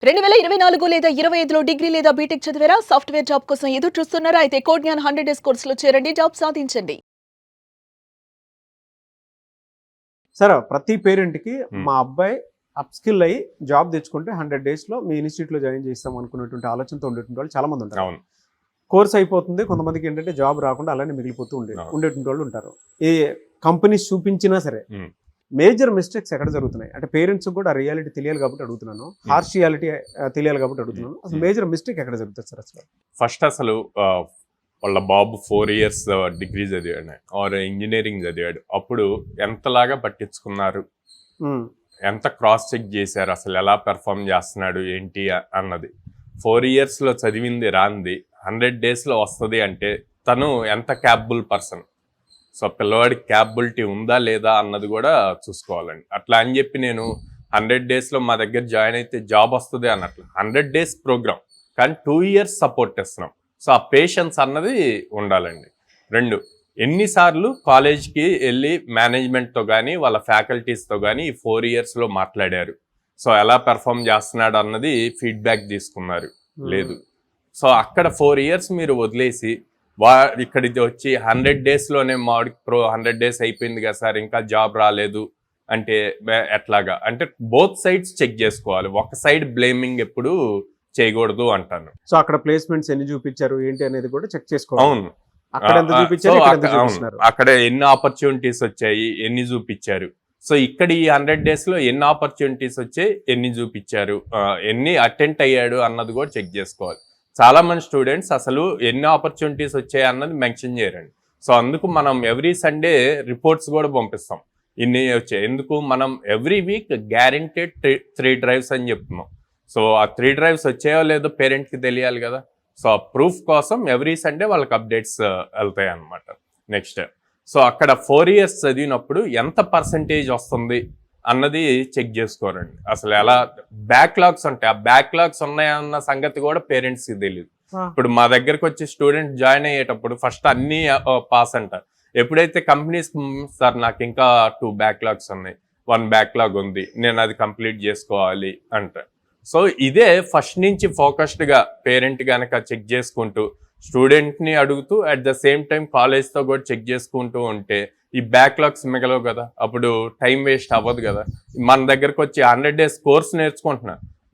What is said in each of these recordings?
2024 లేదా 25లో డిగ్రీ లేదా బీటెక్ చదివారా? సాఫ్ట్‌వేర్ జాబ్ కోసం ఎదురు చూస్తున్నారా? అయితే కోడ్‌జ్ఞాన్ 100 డేస్ కోర్సులో చేరండి. జాబ్ సాధించండి. సార్ ప్రతి పేరెంట్‌కి హ్మ్. మా అబ్బాయి అప్‌స్కిల్ అయ్యి జాబ్ తెచ్చుకుంటే 100 డేస్‌లో మీ ఇన్‌స్టిట్యూట్‌లో జాయిన్ చేస్తాం అనుకునేటువంటి ఆలోచనతో ఉండేటువంటి వాళ్ళు చాలా మంది ఉంటారు. అవును. కోర్స్ అయిపోతుంది. కొంతమందికి ఏంటంటే జాబ్ రాకుండా అలానే మిగిలిపోతూ అవును. ఉండేటువంటి వాళ్ళు ఉంటారు. ఏ కంపెనీస్ చూపించినా సరే హ్మ్. మేజర్ మిస్టేక్స్ ఎక్కడ జరుగుతున్నాయి? అంటే పేరెంట్స్ కూడా రియాలిటీ తెలియాలి కాబట్టి అడుగుతున్నాను. హార్ష్ రియాలిటీ తెలియాలి కాబట్టి అడుగుతున్నాను. అసలు మేజర్ మిస్టేక్ ఎక్కడ జరుగుతుంది సార్ అసలు? ఫస్ట్ అసలు వాళ్ళ బాబు 4 ఇయర్స్ డిగ్రీ చదివాడు ఆర్ ఇంజనీరింగ్ చదివాడు. అప్పుడు ఎంతలాగా పట్టించుకున్నారు, హ్మ్. ఎంత క్రాస్ చెక్ చేశారు, అసలు ఎలా పెర్ఫామ్ చేస్తున్నాడు ఏంటి అన్నది. 4 ఇయర్స్లో చదివింది రాంది 100 డేస్లో వస్తుంది అంటే తను ఎంత క్యాపబుల్ పర్సన్. సో పిల్లవాడికి క్యాపబిలిటీ ఉందా లేదా అన్నది కూడా చూసుకోవాలండి. అట్లా అని చెప్పి నేను 100 డేస్లో మా దగ్గర జాయిన్ అయితే జాబ్ వస్తుంది అన్నట్లు 100 డేస్ ప్రోగ్రామ్ కానీ 2 ఇయర్స్ సపోర్ట్ ఇస్తున్నాం. సో ఆ పేషెన్స్ అన్నది ఉండాలండి. 2, ఎన్నిసార్లు కాలేజ్కి వెళ్ళి మేనేజ్మెంట్తో కానీ వాళ్ళ ఫ్యాకల్టీస్తో కానీ ఈ 4 ఇయర్స్లో మాట్లాడారు. సో ఎలా పెర్ఫామ్ చేస్తున్నాడు అన్నది ఫీడ్బ్యాక్ తీసుకున్నారు లేదు. సో అక్కడ 4 ఇయర్స్ మీరు వదిలేసి ఇక్కడికి వచ్చి 100 డేస్లోనే మాడికి 100 డేస్ అయిపోయింది కదా సార్ ఇంకా జాబ్ రాలేదు అంటే ఎట్లాగా అంటే బోత్ సైడ్స్ చెక్ చేసుకోవాలి. ఒక సైడ్ బ్లేమింగ్ ఎప్పుడు చేయకూడదు అంటాను. సో అక్కడ ప్లేస్మెంట్స్ ఎన్ని చూపించారు ఏంటి అనేది కూడా చెక్ చేసుకోవాలి. అవును. అక్కడ ఎంత చూపించారు, ఇక్కడ ఎంత చూపిస్తున్నారు, అక్కడ ఎన్ని ఆపర్చునిటీస్ వచ్చాయి, ఎన్ని చూపించారు. సో ఇక్కడ ఈ 100 డేస్లో ఎన్ని ఆపర్చునిటీస్ వచ్చాయి, ఎన్ని చూపించారు, ఎన్ని అటెంప్ట్ అయ్యాడు అన్నది కూడా చెక్ చేసుకోవాలి. చాలా మంది స్టూడెంట్స్ అసలు ఎన్ని ఆపర్చునిటీస్ వచ్చాయి అన్నది మెన్షన్ చేయరండి. సో అందుకు మనం ఎవ్రీ సండే రిపోర్ట్స్ కూడా పంపిస్తాం ఇన్ని వచ్చాయి. ఎందుకు మనం ఎవ్రీ వీక్ గ్యారెంటెడ్ 3 డ్రైవ్స్ అని చెప్తున్నాం. సో ఆ 3 డ్రైవ్స్ వచ్చాయో లేదో పేరెంట్కి తెలియాలి కదా. సో ఆ ప్రూఫ్ కోసం ఎవ్రీ సండే వాళ్ళకి అప్డేట్స్ వెళ్తాయి అన్నమాట. నెక్స్ట్ సో అక్కడ 4 ఇయర్స్ చదివినప్పుడు ఎంత పర్సంటేజ్ వస్తుంది అన్నది చెక్ చేసుకోరండి. అసలు ఎలా బ్యాక్లాగ్స్ ఉంటాయి, ఆ బ్యాక్లాగ్స్ ఉన్నాయన్న సంగతి కూడా పేరెంట్స్కి తెలియదు. ఇప్పుడు మా దగ్గరకు వచ్చి స్టూడెంట్ జాయిన్ అయ్యేటప్పుడు ఫస్ట్ అన్ని పాస్ అంటారు. ఎప్పుడైతే కంపెనీస్ సార్ నాకు ఇంకా 2 బ్యాక్లాగ్స్ ఉన్నాయి, 1 బ్యాక్లాగ్ ఉంది, నేను అది కంప్లీట్ చేసుకోవాలి అంటారు. సో ఇదే ఫస్ట్ నుంచి ఫోకస్డ్గా పేరెంట్ కనుక చెక్ చేసుకుంటూ స్టూడెంట్ని అడుగుతూ అట్ ద సేమ్ టైం కాలేజ్తో కూడా చెక్ చేసుకుంటూ ఉంటే ఈ బ్యాక్లాగ్స్ మిగలవు కదా, అప్పుడు టైం వేస్ట్ అవ్వదు కదా. మన దగ్గరకు వచ్చి 100 డేస్ కోర్స్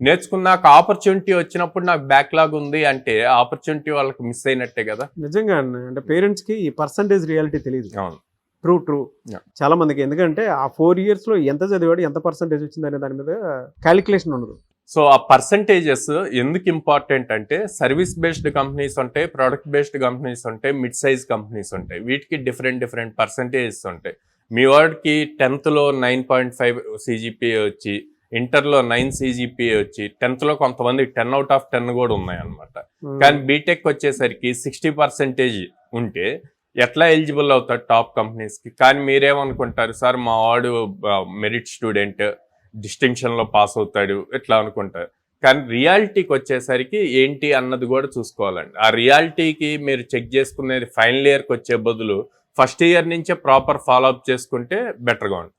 నేర్చుకున్నాక ఆపర్చునిటీ వచ్చినప్పుడు నాకు బ్యాక్లాగ్ ఉంది అంటే ఆపర్చునిటీ వాళ్ళకి మిస్ అయినట్టే కదా. నిజంగా అంటే పేరెంట్స్కి ఈ పర్సంటేజ్ రియాలిటీ తెలియదు. అవును, ట్రూ. చాలా మందికి ఎందుకంటే ఆ 4 ఇయర్స్లో ఎంత చదివాడు, ఎంత పర్సంటేజ్ వచ్చింది అనే దాని మీద క్యాలిక్యులేషన్ ఉండదు. సో ఆ పర్సంటేజెస్ ఎందుకు ఇంపార్టెంట్ అంటే సర్వీస్ బేస్డ్ కంపెనీస్ ఉంటాయి, ప్రోడక్ట్ బేస్డ్ కంపెనీస్ ఉంటాయి, మిడ్ సైజ్ కంపెనీస్ ఉంటాయి. వీటికి డిఫరెంట్ పర్సంటేజెస్ ఉంటాయి. మీ వాడికి 10th 9.5 CGPA వచ్చి, ఇంటర్లో 9 CGPA వచ్చి, 10th కొంతమంది 10 out of 10 కూడా ఉన్నాయి అనమాట. కానీ బీటెక్ వచ్చేసరికి 60% ఉంటే ఎట్లా ఎలిజిబుల్ అవుతారు టాప్ కంపెనీస్కి? కానీ మీరేమనుకుంటారు, సార్ మా వాడు మెరిట్ స్టూడెంట్, డిస్టింక్షన్లో పాస్ అవుతాడు ఇట్లా అనుకుంటారు. కానీ రియాలిటీకి వచ్చేసరికి ఏంటి అన్నది కూడా చూసుకోవాలండి. ఆ రియాలిటీకి మీరు చెక్ చేసుకునేది ఫైనల్ ఇయర్కి వచ్చే బదులు ఫస్ట్ ఇయర్ నుంచే ప్రాపర్ ఫాలోఅప్ చేసుకుంటే బెటర్గా ఉంటుంది.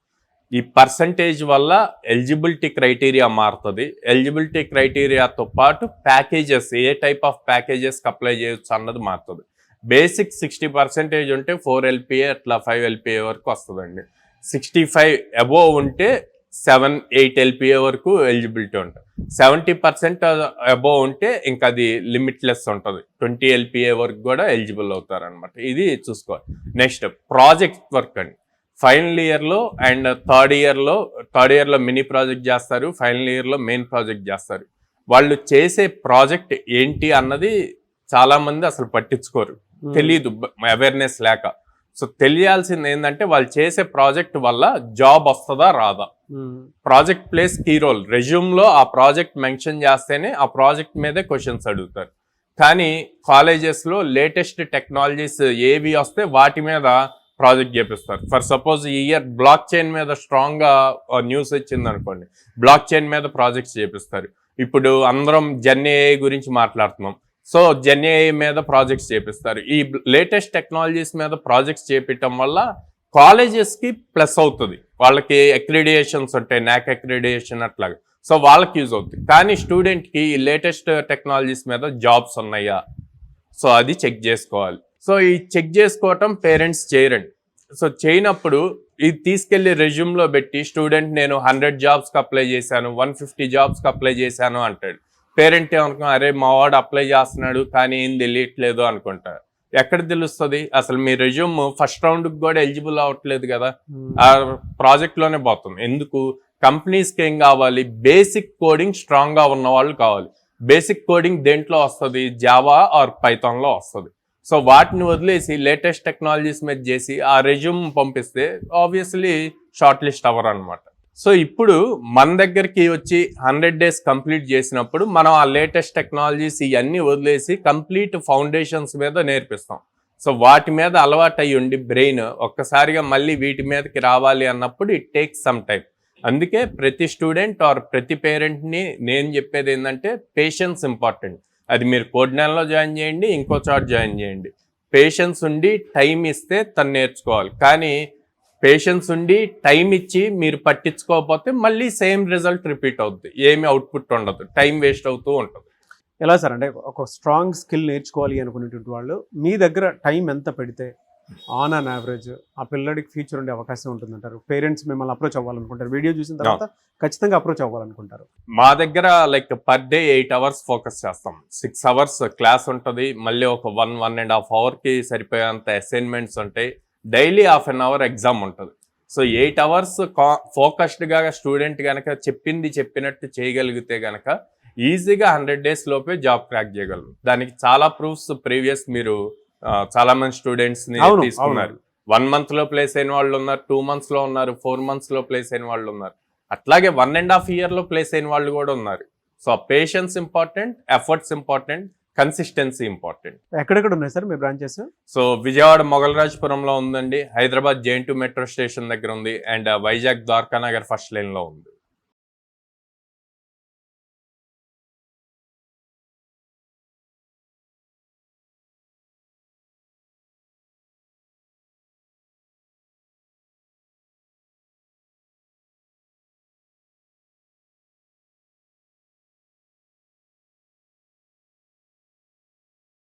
ఈ పర్సంటేజ్ వల్ల ఎలిజిబిలిటీ క్రైటీరియా మారుతుంది. ఎలిజిబిలిటీ క్రైటీరియాతో పాటు ప్యాకేజెస్, ఏ టైప్ ఆఫ్ ప్యాకేజెస్కి అప్లై చేయొచ్చు అన్నది మారుతుంది. బేసిక్ 60% ఉంటే 4 LPA అట్లా 5 LPA వరకు వస్తుందండి. 65 అబోవ్ ఉంటే 7-8 LPA వరకు ఎలిజిబిలిటీ ఉంటుంది. 70% అబోవ్ ఉంటే ఇంకా అది లిమిట్లెస్ ఉంటుంది, 20 LPA వరకు కూడా ఎలిజిబుల్ అవుతారనమాట. ఇది చూసుకోవాలి. నెక్స్ట్ ప్రాజెక్ట్ వర్క్ అండి. ఫైనల్ ఇయర్లో అండ్ థర్డ్ ఇయర్లో మినీ ప్రాజెక్ట్ చేస్తారు, ఫైనల్ ఇయర్లో మెయిన్ ప్రాజెక్ట్ చేస్తారు. వాళ్ళు చేసే ప్రాజెక్ట్ ఏంటి అన్నది చాలామంది అసలు పట్టించుకోరు, తెలీదు, అవేర్నెస్ లేక. సో తెలియాల్సింది ఏంటంటే వాళ్ళు చేసే ప్రాజెక్ట్ వల్ల జాబ్ వస్తుందా రాదా. Project plays key role. రెజ్యూమ్లో ఆ ప్రాజెక్ట్ మెన్షన్ చేస్తేనే ఆ ప్రాజెక్ట్ మీదే క్వశ్చన్స్ అడుగుతారు. కానీ కాలేజెస్లో లేటెస్ట్ టెక్నాలజీస్ ఏవి వస్తే వాటి మీద ప్రాజెక్ట్ చేపిస్తారు. ఫర్ సపోజ్ ఈ ఇయర్ బ్లాక్ చైన్ మీద స్ట్రాంగ్గా న్యూస్ వచ్చింది అనుకోండి, బ్లాక్ చైన్ మీద ప్రాజెక్ట్స్ చేపిస్తారు. ఇప్పుడు అందరం జెన్ఏఐ గురించి మాట్లాడుతున్నాం, సో జెన్ఏఐ మీద ప్రాజెక్ట్స్ చేపిస్తారు. ఈ లేటెస్ట్ టెక్నాలజీస్ మీద ప్రాజెక్ట్స్ చేపించడం వల్ల కాలేజెస్కి ప్లస్ అవుతుంది. వాళ్ళకి అక్రిడియేషన్స్ ఉంటాయి, నాక్ అక్రిడియేషన్ అట్లాగా. సో వాళ్ళకి యూజ్ అవుతుంది. కానీ స్టూడెంట్కి ఈ లేటెస్ట్ టెక్నాలజీస్ మీద జాబ్స్ ఉన్నాయా, సో అది చెక్ చేసుకోవాలి. సో ఈ చెక్ చేసుకోవటం పేరెంట్స్ చేయరండి. సో చేయనప్పుడు ఇది తీసుకెళ్లి రెజ్యూమ్లో పెట్టి స్టూడెంట్ నేను 100 జాబ్స్కి అప్లై చేశాను, 150 జాబ్స్కి అప్లై చేశాను అంటాడు. పేరెంట్ ఏమనుకో, అరే మా వాడు అప్లై చేస్తున్నాడు కానీ ఏం తెలియట్లేదు అనుకుంటారు. ఎక్కడ తెలుస్తుంది? అసలు మీ రెజ్యూమ్ ఫస్ట్ రౌండ్కి కూడా ఎలిజిబుల్ అవ్వట్లేదు కదా, ఆ ప్రాజెక్ట్లోనే పోతుంది. ఎందుకు? కంపెనీస్కి ఏం కావాలి? బేసిక్ కోడింగ్ స్ట్రాంగ్గా ఉన్న వాళ్ళు కావాలి. బేసిక్ కోడింగ్ దేంట్లో వస్తుంది? జావా ఆర్ పైథాన్లో వస్తుంది. సో వాటిని వదిలేసి లేటెస్ట్ టెక్నాలజీస్ మీద చేసి ఆ రెజ్యూమ్ పంపిస్తే ఆబ్వియస్లీ షార్ట్ లిస్ట్ అవ్వరు అనమాట. సో ఇప్పుడు మన దగ్గరికి వచ్చి 100 days కంప్లీట్ చేసినప్పుడు మనం ఆ లేటెస్ట్ టెక్నాలజీస్ ఇవన్నీ వదిలేసి కంప్లీట్ ఫౌండేషన్స్ మీద నేర్పిస్తాం. సో వాటి మీద అలవాటు అయ్యి ఉండి బ్రెయిన్ ఒక్కసారిగా మళ్ళీ వీటి మీదకి రావాలి అన్నప్పుడు ఇట్ టేక్స్ సమ్ టైం. అందుకే ప్రతి స్టూడెంట్ ఆర్ ప్రతి పేరెంట్ని నేను చెప్పేది ఏంటంటే పేషెన్స్ ఇంపార్టెంట్. అది మీరు కోడ్నాల్లో జాయిన్ చేయండి, ఇంకో చోట జాయిన్ చేయండి. పేషెన్స్ ఉండి టైం ఇస్తే తను నేర్చుకోవాలి. కానీ పేషెన్స్ ఉండి టైం ఇచ్చి మీరు పట్టించుకోకపోతే మళ్ళీ సేమ్ రిజల్ట్ రిపీట్ అవుతుంది, ఏమి అవుట్పుట్ ఉండదు, టైం వేస్ట్ అవుతూ ఉంటుంది. ఎలా సార్, అంటే ఒక స్ట్రాంగ్ స్కిల్ నేర్చుకోవాలి అనుకునేటువంటి వాళ్ళు మీ దగ్గర టైం ఎంత పెడితే ఆన్ అన్ యావరేజ్ ఆ పిల్లడికి ఫ్యూచర్ ఉండే అవకాశం ఉంటుందంటారు? పేరెంట్స్ మిమ్మల్ని అప్రోచ్ అవ్వాలనుకుంటారు, వీడియో చూసిన తర్వాత ఖచ్చితంగా అప్రోచ్ అవ్వాలనుకుంటారు. మా దగ్గర like per day 8 hours focus చేస్తాం. 6 hours క్లాస్ ఉంటుంది, మళ్ళీ ఒక 1.5 hourకి సరిపోయేంత అసైన్మెంట్స్ ఉంటాయి, డైలీ 1/2 hour ఎగ్జామ్ ఉంటుంది. సో 8 hours ఫోకస్డ్గా స్టూడెంట్ కనుక చెప్పింది చెప్పినట్టు చేయగలిగితే కనుక ఈజీగా 100 days లోపే జాబ్ క్రాక్ చేయగలరు. దానికి చాలా ప్రూఫ్స్ ప్రీవియస్ మీరు చాలా మంది స్టూడెంట్స్ ని తీసుకున్నారు. 1 month లో ప్లేస్ అయిన వాళ్ళు ఉన్నారు, 2 months లో ఉన్నారు, 4 months లో ప్లేస్ అయిన వాళ్ళు ఉన్నారు, అట్లాగే 1.5 year లో ప్లేస్ అయిన వాళ్ళు కూడా ఉన్నారు. So patience important, efforts important, consistency important. ఎక్కడెక్కడ ఉన్నాయి సార్ మీ బ్రాంచెస్? సో విజయవాడ మొగల్రాజ్పురంలో ఉందండి, హైదరాబాద్ JN2 మెట్రో స్టేషన్ దగ్గర ఉంది, and Vizag Dwaraka Nagar first line లో ఉంది.